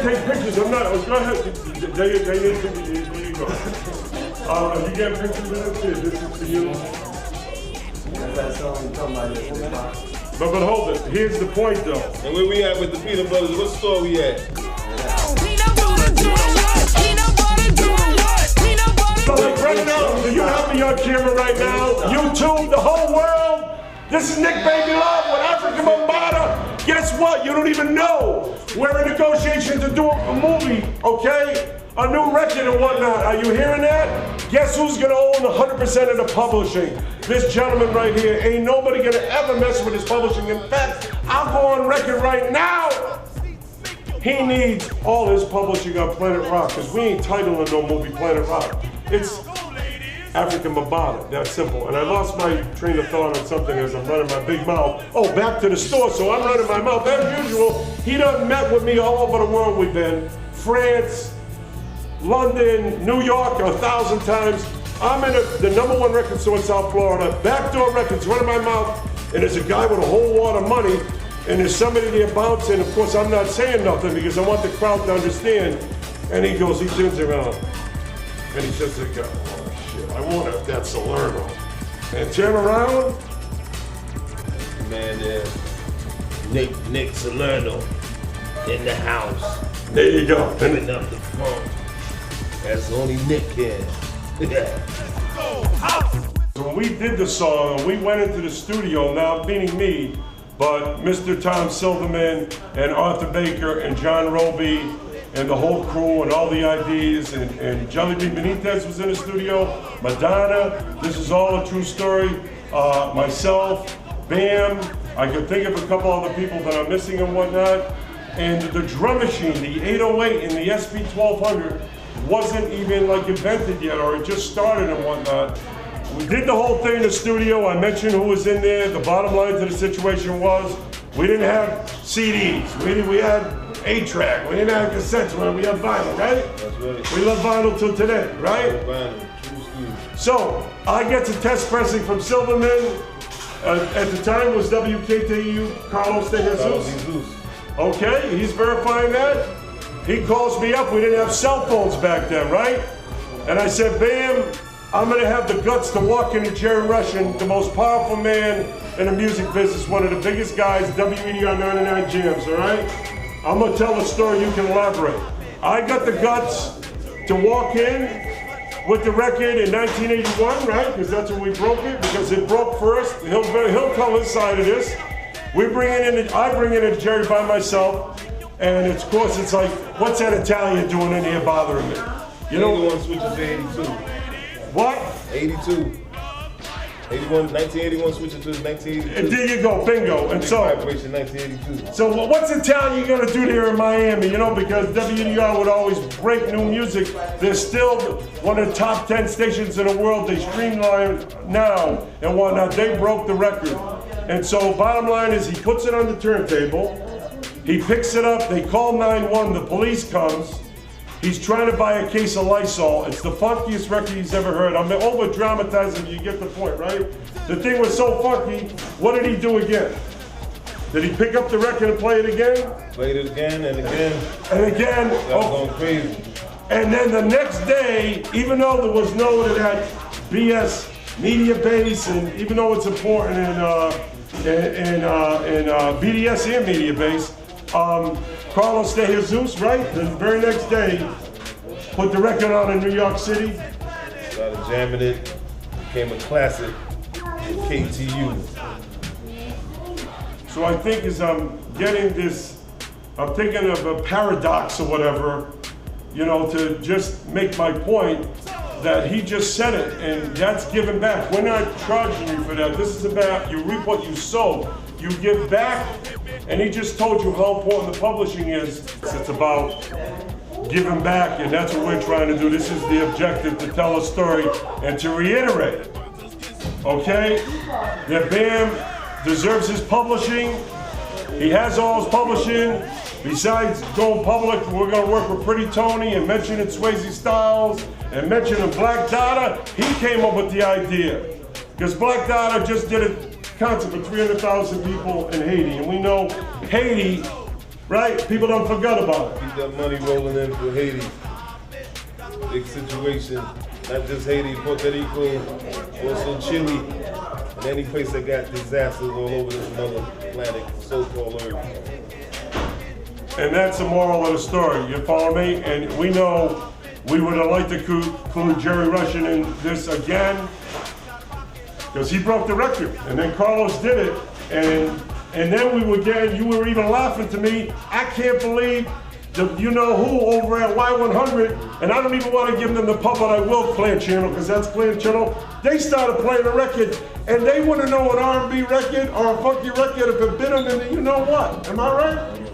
take pictures. I'm not. Go ahead. There you go. You get pictures of this? This is for you. But hold it. Here's the point, though. And where we at with the Peanut Brothers? What store we at? Do you have me on camera right now? YouTube, the whole world. This is Nick Baby Love with Afrika Bambaataa. Guess what? You don't even know. We're in negotiations to do a movie, okay? A new record and whatnot. Are you hearing that? Guess who's gonna own 100% of the publishing? This gentleman right here. Ain't nobody gonna ever mess with his publishing. In fact, I'll go on record right now. He needs all his publishing on Planet Rock, because we ain't titling no movie Planet Rock. It's Afrika Bambaataa, that's simple. And I lost my train of thought on something as I'm running my big mouth. Oh, back to the store, so I'm running my mouth. As usual, he done met with me all over the world we've been. France, London, New York 1,000 times. I'm in the #1 record store in South Florida. Backdoor Records, running my mouth. And there's a guy with a whole wad of money, and there's somebody there bouncing. Of course, I'm not saying nothing because I want the crowd to understand. And he goes, he turns around, and he says to the guy, oh shit, I wonder if that's Salerno. And turn around. Man, Nick Salerno in the house. There you go. Picking up the phone. That's only Nick can. When we did the song, we went into the studio, now meaning me, but Mr. Tom Silverman and Arthur Baker and John Roby and the whole crew and all the ideas, and Jelly Bean Benitez was in the studio, Madonna, this is all a true story, myself, Bam, I can think of a couple other people that I'm missing and whatnot, and the drum machine, the 808 and the SP 1200 wasn't even like invented yet, or it just started and whatnot. We did the whole thing in the studio. I mentioned who was in there. The bottom line to the situation was we didn't have CDs. We had 8-track. We didn't have cassettes. We had vinyl, right? That's right. We love vinyl till today, right? Vinyl. So I get to test pressing from Silverman. At the time was WKTU Carlos de Jesus. Okay, he's verifying that. He calls me up. We didn't have cell phones back then, right? And I said, Bam, I'm gonna have the guts to walk into Jerry Russian, the most powerful man in the music business, one of the biggest guys, WEDR 99 Jams, all right? I'm gonna tell a story, you can elaborate. I got the guts to walk in with the record in 1981, right? Because that's when we broke it, because it broke first. He'll tell his side of this. I bring it in Jerry by myself, and of course it's like, what's that Italian doing in here bothering me? You know, 81 switches to 82. What? 82. 1981 switching to 1982. And there you go, bingo. And so, Vibration 1982. so what's the town you're gonna do there in Miami? You know, because WEDR would always break new music. They're still one of the top 10 stations in the world. They streamline now and whatnot. They broke the record. And so bottom line is he puts it on the turntable. He picks it up. They call 911. The police comes. He's trying to buy a case of Lysol. It's the funkiest record he's ever heard. I'm over-dramatizing, you get the point, right? The thing was so funky, what did he do again? Did he pick up the record and play it again? Played it again and again. And again. That was going crazy. And then the next day, even though there was no that BS media base, and even though it's important in BDS and media base, Carlos de Jesus, right? The very next day, put the record on in New York City. Started jamming it, became a classic with KTU. So I think as I'm getting this, I'm thinking of a paradox or whatever, you know, to just make my point that he just said it, and that's giving back. We're not charging you for that. This is about you reap what you sow. You give back, and he just told you how important the publishing is. It's about giving back, and that's what we're trying to do. This is the objective, to tell a story and to reiterate, okay? That Bam deserves his publishing. He has all his publishing. Besides going public, we're gonna work with Pretty Tony and mentioning Swayze Styles and mentioning Black Dada. He came up with the idea. Because Black Dada just did a concert for 300,000 people in Haiti. And we know Haiti right? People don't forget about it. Keep that money rolling in for Haiti. Big situation. Not just Haiti, Puerto Rico, also Chile, and any place that got disasters all over this mother planet, so-called Earth. And that's the moral of the story, you follow me? And we know we would have liked to include Jerry Russian in this again, because he broke the record. And then Carlos did it, and then we were getting, you were even laughing to me, I can't believe the you know who over at Y100, and I don't even want to give them the pub, but I will, Clan Channel, because that's Clan Channel. They started playing a record, and they want to know an R&B record or a funky record if it been in the you know what. Am I right?